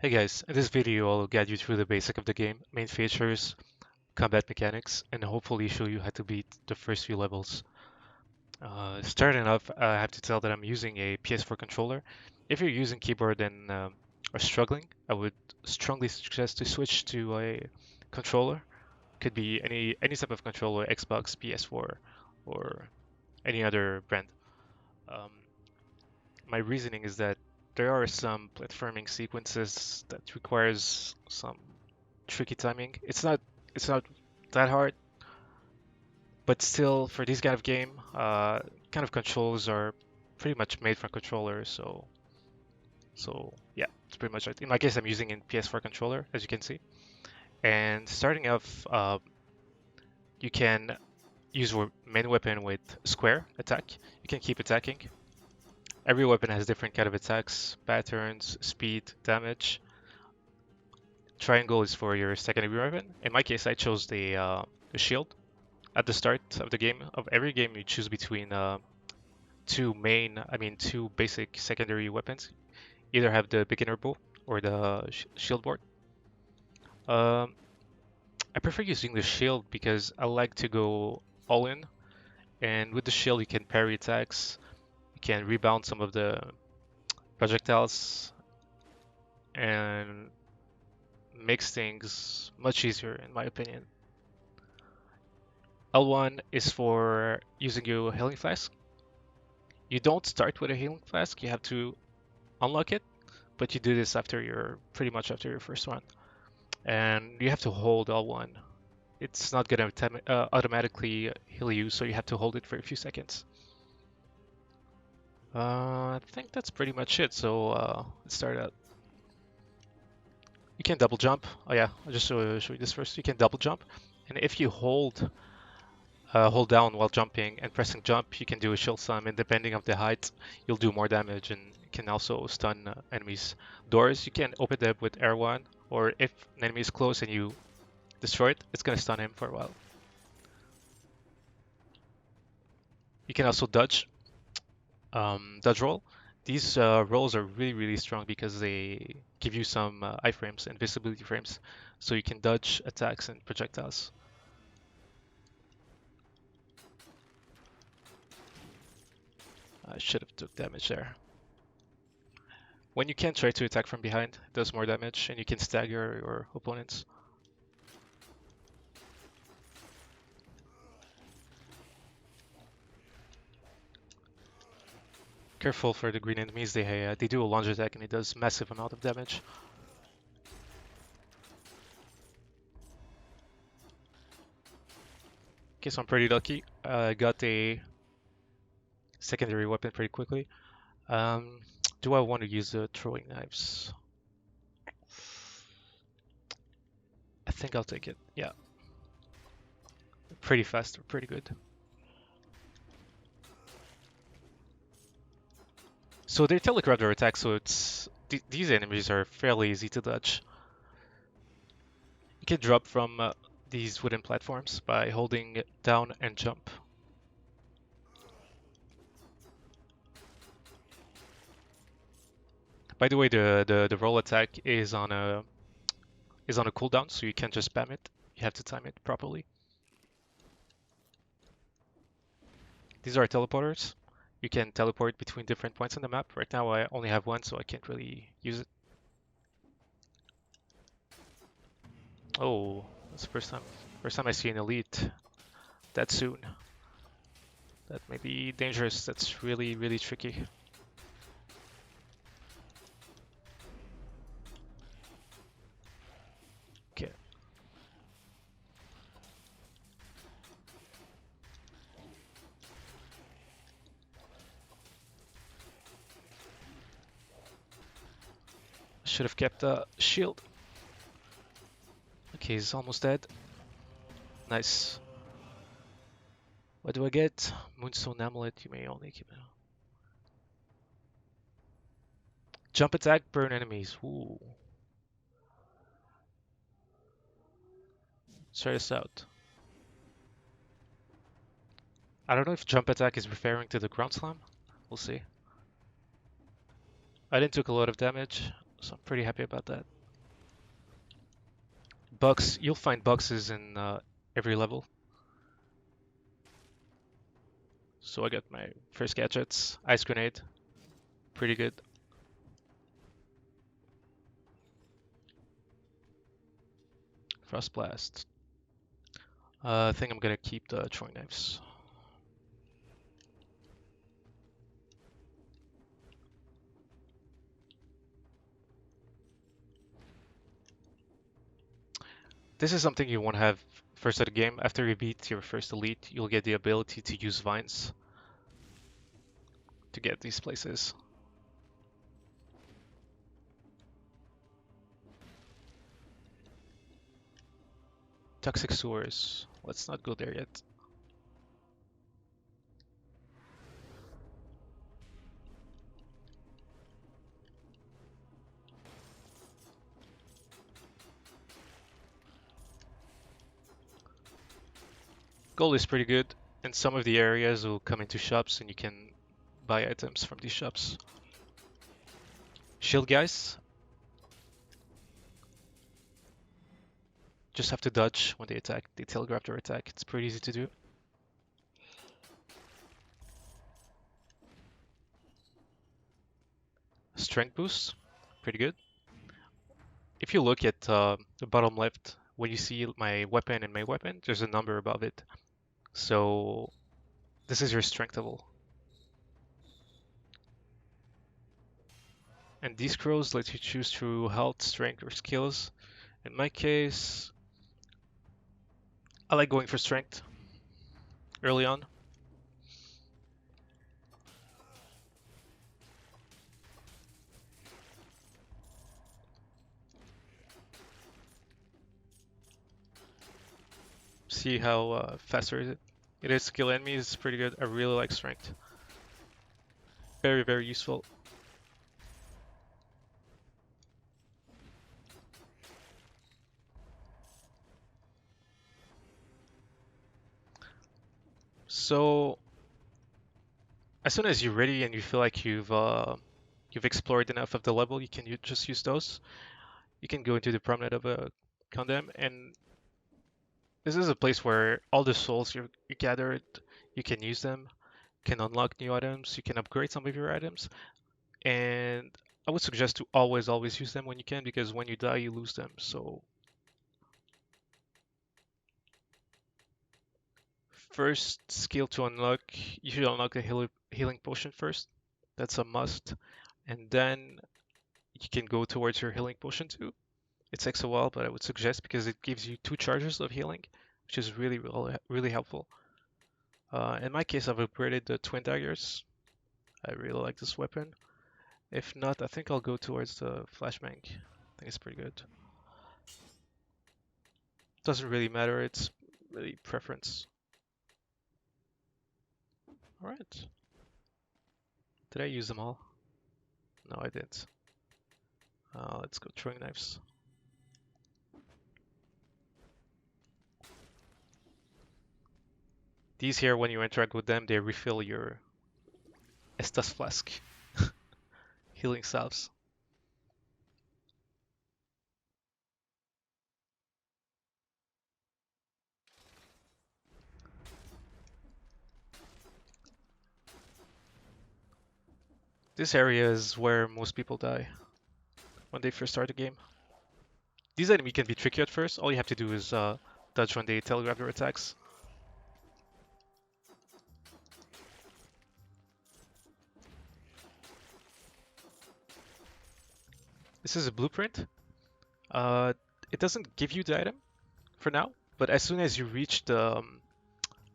Hey guys, in this video I'll guide you through the basic of the game, main features, combat mechanics, and hopefully show you how to beat the first few levels. Starting off, I have to tell that I'm using a PS4 controller. If you're using keyboard and are struggling, I would strongly suggest to switch to a controller. Could be any type of controller, Xbox, PS4, or any other brand. Um, my reasoning is that there are some platforming sequences that requires some tricky timing. It's not that hard, but still for this kind of game, kind of controls are pretty much made for controllers. So yeah, it's pretty much it. In my case, I'm using a PS4 controller, as you can see. And starting off, you can use your main weapon with square attack. You can keep attacking. Every weapon has different kind of attacks, patterns, speed, damage. Triangle is for your secondary weapon. In my case, I chose the shield. At the start of the game, of every game, you choose between two basic secondary weapons. Either have the beginner bow or the shield board. Um, I prefer using the shield because I like to go all in, and with the shield you can parry attacks, you can rebound some of the projectiles, and makes things much easier in my opinion. L1 is for using your healing flask. You don't start with a healing flask, you have to unlock it, but you do this after your pretty much after your first run, and you have to hold L1. It's not gonna automatically heal you, so you have to hold it for a few seconds. I think that's pretty much it. So let's start out. You can double jump. Oh yeah, I'll just show you this first. You can double jump, and if you hold down while jumping and pressing jump, you can do a shield slam, and depending of the height, you'll do more damage and can also stun enemies. Doors, you can open them with R1, or if an enemy is close and you destroy it, it's gonna stun him for a while. You can also dodge roll. These rolls are really strong because they give you some iframes and visibility frames, so you can dodge attacks and projectiles. I should have took damage there. When you can try to attack from behind, it does more damage, and you can stagger your opponents. Careful for the green enemies, they do a launch attack and it does massive amount of damage. Okay, so I'm pretty lucky. I got a secondary weapon pretty quickly. Um, do I want to use the throwing knives? I think I'll take it. Yeah, pretty fast, pretty good. So they're telegrapher attacks, so these enemies are fairly easy to dodge. You can drop from these wooden platforms by holding down and jump. By the way, the roll attack is on a cooldown, so you can't just spam it. You have to time it properly. These are teleporters. You can teleport between different points on the map. Right now I only have one, so I can't really use it. Oh, that's the first time I see an elite that soon. That may be dangerous. That's really tricky. Okay. Should have kept a shield. Okay, he's almost dead. Nice. What do I get? Moonstone Amulet. You may only keep it. Jump attack, burn enemies. Ooh. Try this out. I don't know if jump attack is referring to the ground slam. We'll see. I didn't took a lot of damage, So I'm pretty happy about that. Bugs, you'll find boxes in every level. So I got my first gadgets. Ice grenade, pretty good. Frost blast. I think I'm gonna keep the throwing knives. This is something you want to have first at the game. After you beat your first elite, you'll get the ability to use vines to get these places. Toxic sewers. Let's not go there yet. Gold is pretty good, and some of the areas will come into shops and you can buy items from these shops. Shield guys. Just have to dodge when they attack. They telegraph their attack. It's pretty easy to do. Strength boost. Pretty good. If you look at the bottom left, when you see my weapon and my weapon, there's a number above it. So this is your strength level. And these scrolls let you choose through health, strength, or skills. In my case, I like going for strength early on. See how faster is it? It is skill enemies, it's pretty good. I really like strength. Very, very useful. So as soon as you're ready and you feel like you've explored enough of the level, you can just use those. You can go into the promenade of a condemn, and this is a place where all the souls you gathered, you can use them, can unlock new items, you can upgrade some of your items, and I would suggest to always use them when you can, because when you die, you lose them. So first skill to unlock, you should unlock the healing potion first. That's a must. And then you can go towards your healing potion too. It takes a while, but I would suggest because it gives you 2 charges of healing, which is really helpful. In my case, I've upgraded the twin daggers. I really like this weapon. If not, I think I'll go towards the flashbang. I think it's pretty good. Doesn't really matter, it's really preference. Alright. Did I use them all? No, I didn't. Let's go throwing knives. These here, when you interact with them, they refill your Estas flask. Healing salves. This area is where most people die when they first start the game. These enemies can be tricky at first. All you have to do is dodge when they telegraph their attacks. This is a blueprint. It doesn't give you the item for now, but as soon as you reach the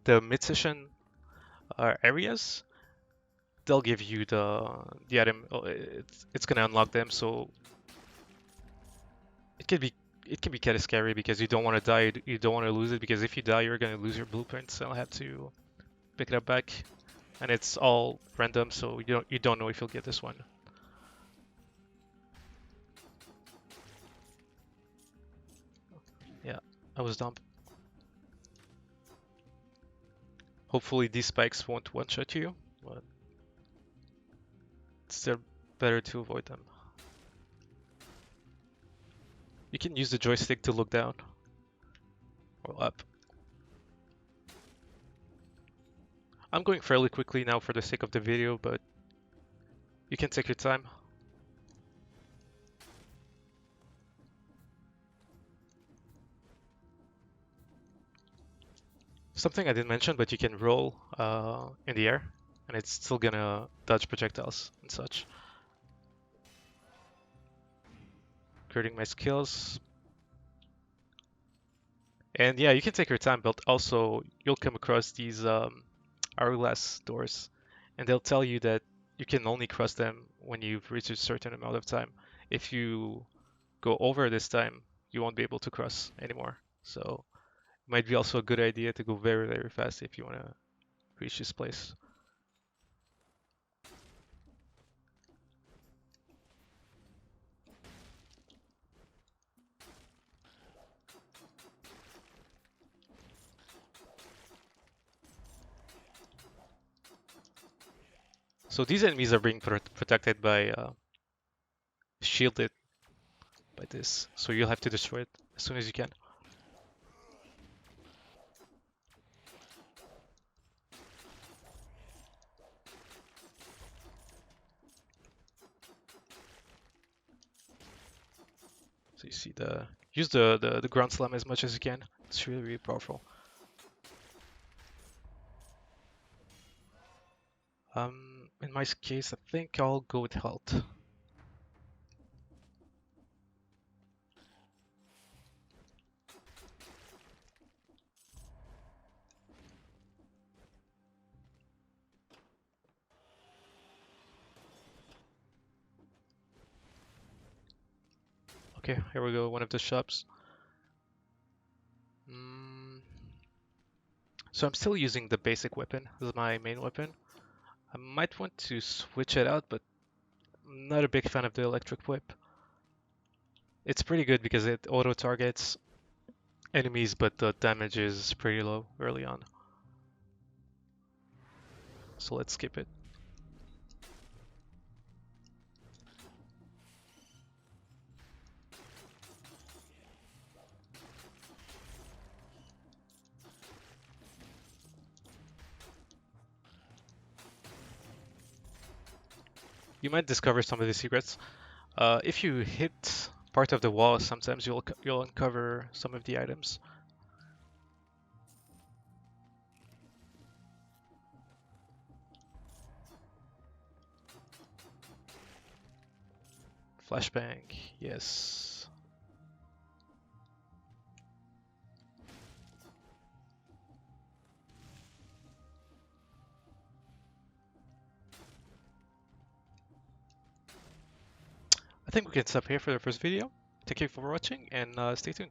mid-session areas, they'll give you the item. It's gonna unlock them, so it can be kind of scary because you don't want to die, you don't want to lose it, because if you die, you're gonna lose your blueprint. So I'll have to pick it up back, and it's all random, so you don't know if you'll get this one. Yeah, I was dumb. Hopefully these spikes won't one-shot you, but it's still better to avoid them. You can use the joystick to look down or up. I'm going fairly quickly now for the sake of the video, but you can take your time. Something I didn't mention, but you can roll in the air, and it's still gonna dodge projectiles and such. Creating my skills. And yeah, you can take your time, but also you'll come across these hourglass doors, and they'll tell you that you can only cross them when you've reached a certain amount of time. If you go over this time, you won't be able to cross anymore. So it might be also a good idea to go very, very fast if you want to reach this place. So these enemies are being protected by shielded by this, so you'll have to destroy it as soon as you can. So you see use the ground slam as much as you can. It's really, really powerful. In my case, I think I'll go with health. Okay, here we go, one of the shops. So I'm still using the basic weapon as my main weapon. I might want to switch it out, but I'm not a big fan of the electric whip. It's pretty good because it auto targets enemies, but the damage is pretty low early on. So let's skip it. You might discover some of the secrets. If you hit part of the wall, sometimes you'll uncover some of the items. Flashbang, yes. I think we can stop here for the first video. Thank you for watching and stay tuned.